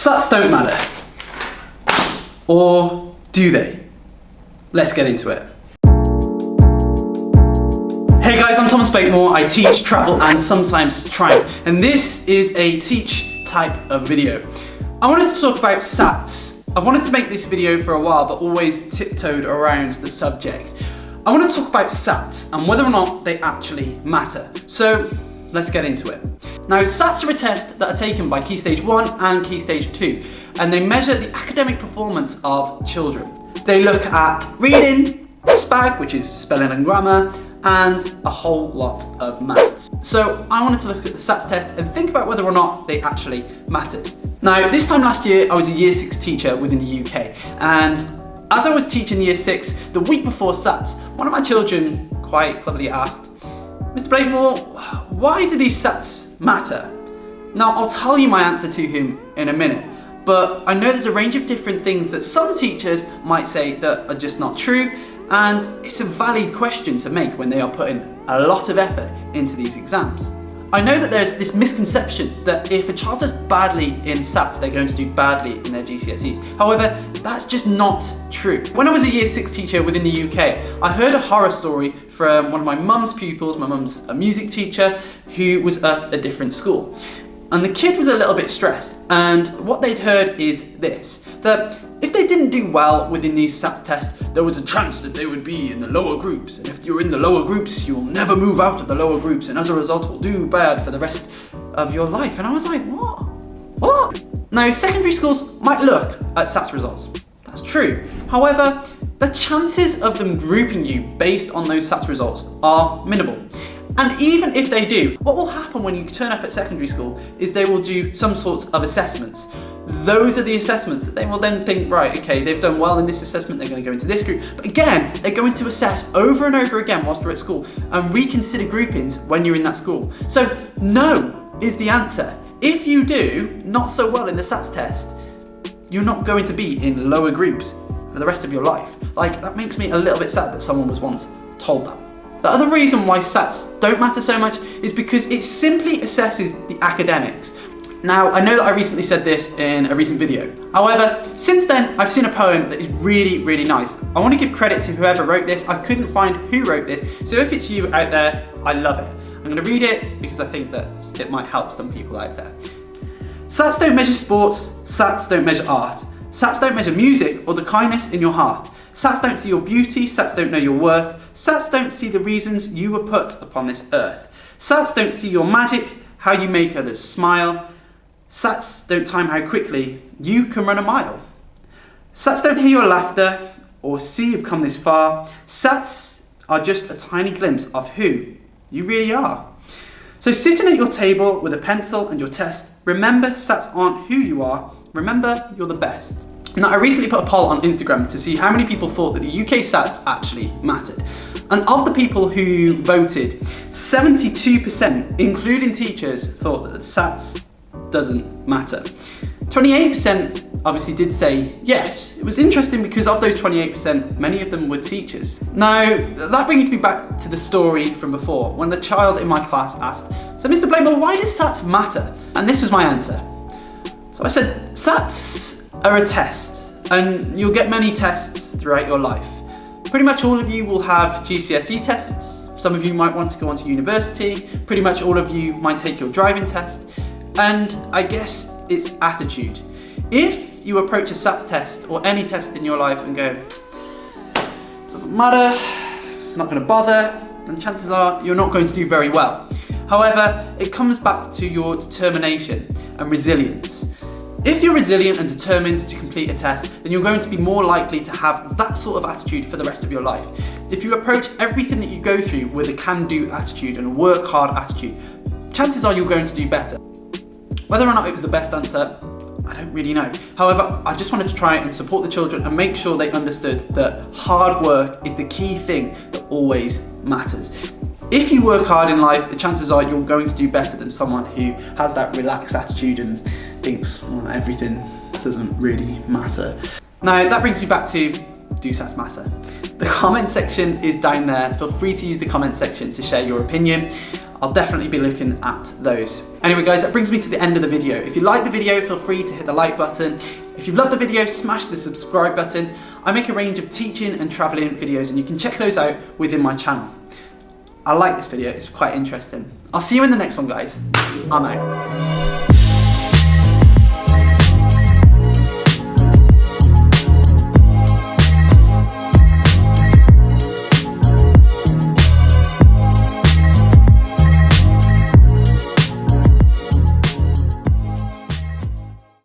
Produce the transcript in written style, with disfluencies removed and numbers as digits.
SATS don't matter. Or do they? Let's get into it. Hey guys, I'm Thomas Bakemore. I teach, travel, and sometimes triumph. And this is a teach type of video. I wanted to talk about SATS. I wanted to make this video for a while, but always tiptoed around the subject. I want to talk about SATS and whether or not they actually matter. So let's get into it. Now, SATS are a test that are taken by Key Stage 1 and Key Stage 2, and they measure the academic performance of children. They look at reading, SPAG, which is spelling and grammar, and a whole lot of maths. So I wanted to look at the SATS test and think about whether or not they actually mattered. Now, this time last year, I was a Year 6 teacher within the UK, and as I was teaching Year 6, the week before SATS, one of my children quite cleverly asked, "Mr. Blakemore, why do these SATS matter?" Now, I'll tell you my answer to him in a minute, but I know there's a range of different things that some teachers might say that are just not true, and it's a valid question to make when they are putting a lot of effort into these exams. I know that there's this misconception that if a child does badly in SATS, they're going to do badly in their GCSEs. However, that's just not true. When I was a Year 6 teacher within the UK, I heard a horror story from one of my mum's pupils. My mum's a music teacher who was at a different school. And the kid was a little bit stressed, and what they'd heard is this, that if they didn't do well within these SATS tests, there was a chance that they would be in the lower groups, and if you're in the lower groups, you'll never move out of the lower groups, and as a result, will do bad for the rest of your life. And I was like, what? Now, secondary schools might look at SATS results. That's true. However, the chances of them grouping you based on those SATS results are minimal. And even if they do, what will happen when you turn up at secondary school is they will do some sorts of assessments. Those are the assessments that they will then think, right, okay, they've done well in this assessment, they're going to go into this group. But again, they're going to assess over and over again whilst you're at school and reconsider groupings when you're in that school. So no is the answer. If you do not so well in the SATS test, you're not going to be in lower groups for the rest of your life. Like, that makes me a little bit sad that someone was once told that. The other reason why SATS don't matter so much is because it simply assesses the academics. Now, I know that I recently said this in a recent video. However, since then, I've seen a poem that is really, really nice. I want to give credit to whoever wrote this. I couldn't find who wrote this, so if it's you out there, I love it. I'm going to read it because I think that it might help some people out there. SATS don't measure sports, SATS don't measure art. SATS don't measure music or the kindness in your heart. SATS don't see your beauty, SATS don't know your worth. SATS don't see the reasons you were put upon this earth. SATS don't see your magic, how you make others smile. SATS don't time how quickly you can run a mile. SATS don't hear your laughter or see you've come this far. SATS are just a tiny glimpse of who you really are. So sitting at your table with a pencil and your test, remember SATS aren't who you are. Remember you're the best. Now, I recently put a poll on Instagram to see how many people thought that the UK SATS actually mattered. And of the people who voted, 72%, including teachers, thought that the SATS doesn't matter. 28% obviously did say yes. It was interesting because of those 28%, many of them were teachers. Now, that brings me back to the story from before, when the child in my class asked, "So Mr. Blakemore, why does SATS matter?" And this was my answer. So I said, SATS are a test, and you'll get many tests throughout your life. Pretty much all of you will have GCSE tests. Some of you might want to go on to university. Pretty much all of you might take your driving test. And I guess it's attitude. If you approach a SATS test or any test in your life and go, doesn't matter, I'm not going to bother, then chances are you're not going to do very well. However, it comes back to your determination and resilience. If you're resilient and determined to complete a test, then you're going to be more likely to have that sort of attitude for the rest of your life. If you approach everything that you go through with a can-do attitude and a work-hard attitude, chances are you're going to do better. Whether or not it was the best answer, I don't really know. However, I just wanted to try and support the children and make sure they understood that hard work is the key thing that always matters. If you work hard in life, the chances are you're going to do better than someone who has that relaxed attitude and thinks, well, everything doesn't really matter. Now, that brings me back to, do SATS matter? The comment section is down there. Feel free to use the comment section to share your opinion. I'll definitely be looking at those. Anyway guys, that brings me to the end of the video. If you like the video, feel free to hit the like button. If you've loved the video, smash the subscribe button. I make a range of teaching and traveling videos and you can check those out within my channel. I like this video, it's quite interesting. I'll see you in the next one guys. I'm out.